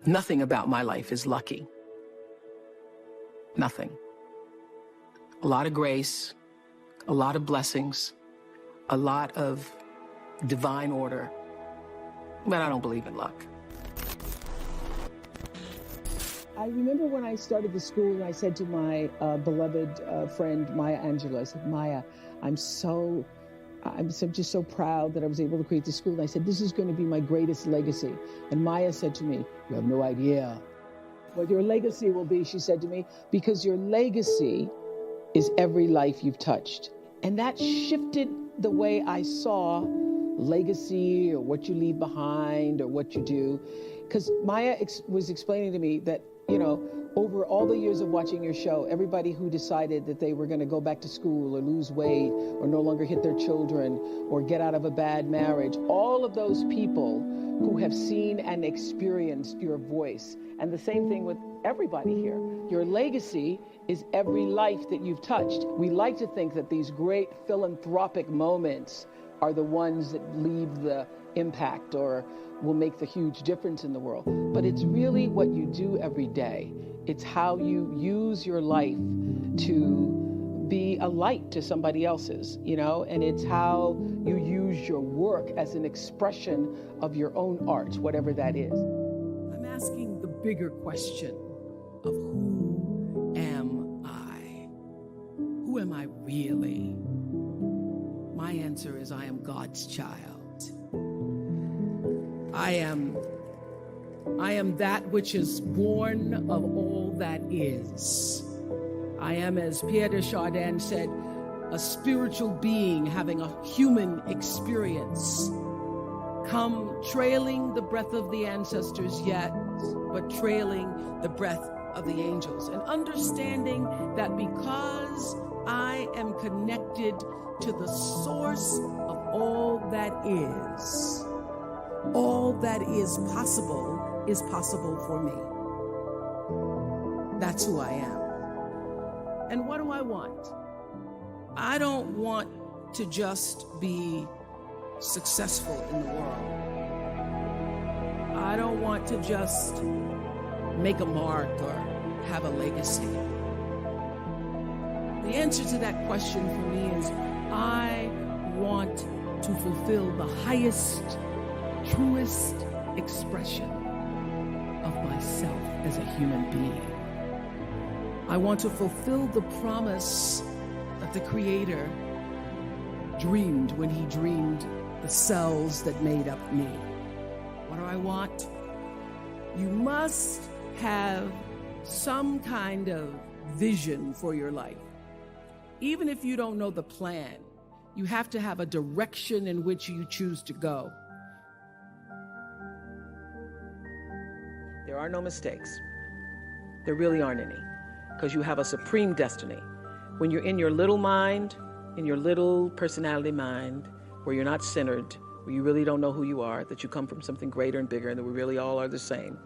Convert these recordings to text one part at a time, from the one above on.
Nothing about my life is lucky. Nothing. A lot of grace, a lot of blessings, a lot of divine order, but I don't believe in luck. I remember when I started the school and I said to my beloved friend, Maya Angelou, I said, Maya, I'm just so proud that I was able to create the school. And I said, this is going to be my greatest legacy. And Maya said to me, you have no idea what your legacy will be, she said to me, because your legacy is every life you've touched. And that shifted the way I saw legacy or what you leave behind or what you do. Because Maya was explaining to me that, you know, over all the years of watching your show, everybody who decided that they were going to go back to school or lose weight or no longer hit their children or get out of a bad marriage, all of those people who have seen and experienced your voice. And the same thing with everybody here. Your legacy is every life that you've touched. We like to think that these great philanthropic moments are the ones that leave the impact or will make the huge difference in the world. But it's really what you do every day. It's how you use your life to be a light to somebody else's, you know, and it's how you use your work as an expression of your own art, whatever that is. I'm asking the bigger question of who am I? Who am I really? My answer is I am God's child. I am that which is born of all that is. I am, as Pierre de Chardin said, a spiritual being having a human experience. Come trailing the breath of the ancestors yet, but trailing the breath of the angels. And understanding that because I am connected to the source of all that is possible for me. That's who I am. And what do I want? I don't want to just be successful in the world. I don't want to just make a mark or have a legacy. The answer to that question for me is I want to fulfill the highest, truest expression of myself as a human being. I want to fulfill the promise that the Creator dreamed when He dreamed the cells that made up me. What do I want? You must have some kind of vision for your life. Even if you don't know the plan, you have to have a direction in which you choose to go. There are no mistakes. There really aren't any, because you have a supreme destiny. When you're in your little mind, in your little personality mind, where you're not centered, where you really don't know who you are, that you come from something greater and bigger and that we really all are the same.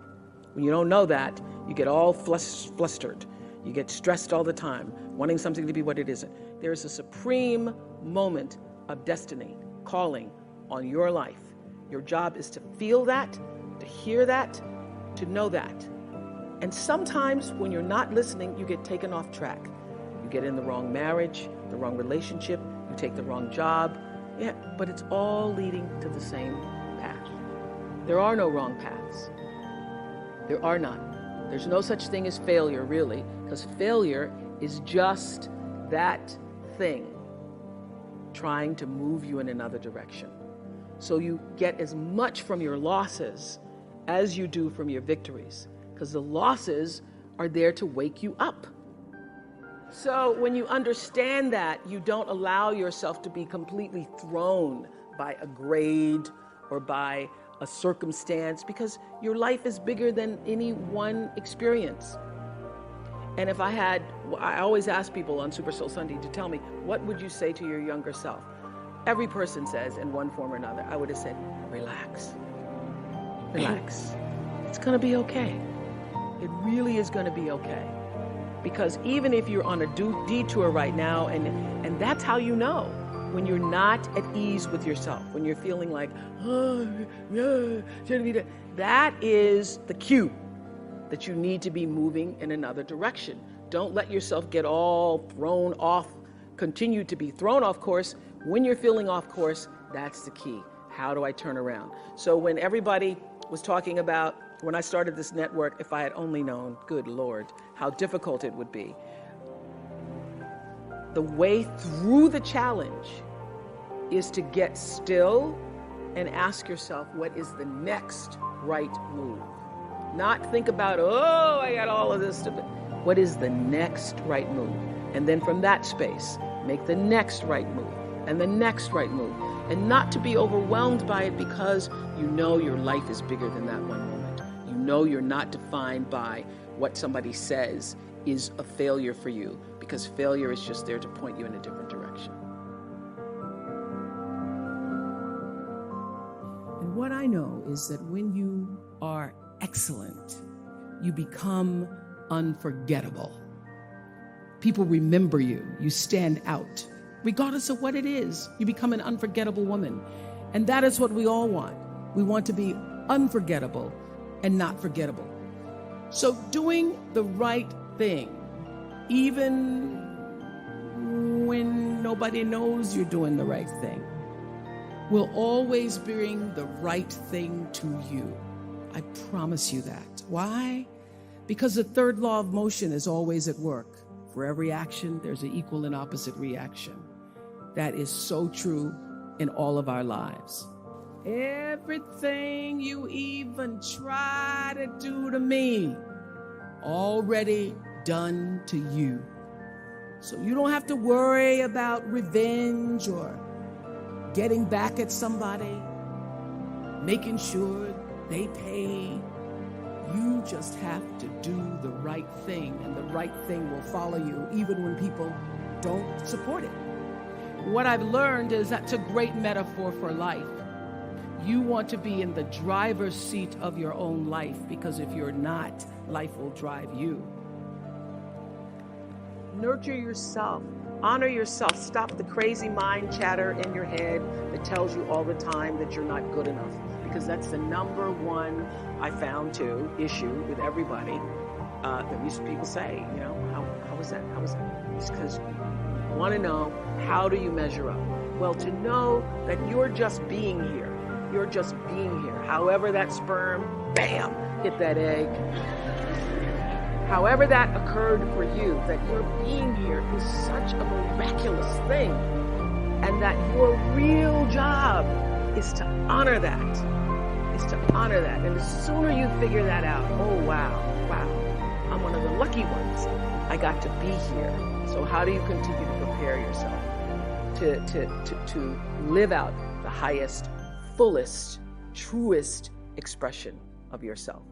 When you don't know that, you get all flustered. You get stressed all the time, wanting something to be what it isn't. There is a supreme moment of destiny calling on your life. Your job is to feel that, to hear that, to know that. And sometimes when you're not listening, you get taken off track. You get in the wrong marriage, the wrong relationship, you take the wrong job. Yeah, but it's all leading to the same path. There are no wrong paths. There are none. There's no such thing as failure, really, because failure is just that thing trying to move you in another direction. So you get as much from your losses as you do from your victories, because the losses are there to wake you up. So when you understand that, you don't allow yourself to be completely thrown by a grade or by a circumstance, because your life is bigger than any one experience. And if I always ask people on Super Soul Sunday to tell me, what would you say to your younger self? Every person says in one form or another, I would have said, relax. Relax. It's going to be okay. It really is going to be okay. Because even if you're on a detour right now, and that's how you know, when you're not at ease with yourself, when you're feeling like, oh, yeah, shouldn't be that is the cue that you need to be moving in another direction. Don't let yourself get all thrown off, continue to be thrown off course. When you're feeling off course, that's the key. How do I turn around? So when everybody was talking about, when I started this network, if I had only known, good Lord, how difficult it would be. The way through the challenge is to get still and ask yourself, what is the next right move? Not think about, oh, I got all of this to do. What is the next right move? And then from that space, make the next right move and the next right move. And not to be overwhelmed by it, because you know your life is bigger than that one moment. You know you're not defined by what somebody says is a failure for you, because failure is just there to point you in a different direction. And what I know is that when you are excellent, you become unforgettable. People remember you. You stand out. Regardless of what it is, you become an unforgettable woman. And that is what we all want. We want to be unforgettable and not forgettable. So doing the right thing, even when nobody knows you're doing the right thing, will always bring the right thing to you. I promise you that. Why? Because the third law of motion is always at work. For every action, there's an equal and opposite reaction. That is so true in all of our lives. Everything you even try to do to me, already done to you. So you don't have to worry about revenge or getting back at somebody, making sure they pay. You just have to do the right thing, and the right thing will follow you even when people don't support it. What I've learned is that's a great metaphor for life. You want to be in the driver's seat of your own life, because if you're not, life will drive you. Nurture yourself. Honor yourself. Stop the crazy mind chatter in your head that tells you all the time that you're not good enough, because that's the number one, I found too, issue with everybody. That people say, you know, how was that? How was that? It's because you want to know, how do you measure up? Well, to know that you're just being here. You're just being here. However that sperm, bam, hit that egg. However that occurred for you, that your being here is such a miraculous thing. And that your real job is to honor that. And the sooner you figure that out, oh, wow, I'm one of the lucky ones. I got to be here. So how do you continue to prepare yourself to live out the highest, fullest, truest expression of yourself?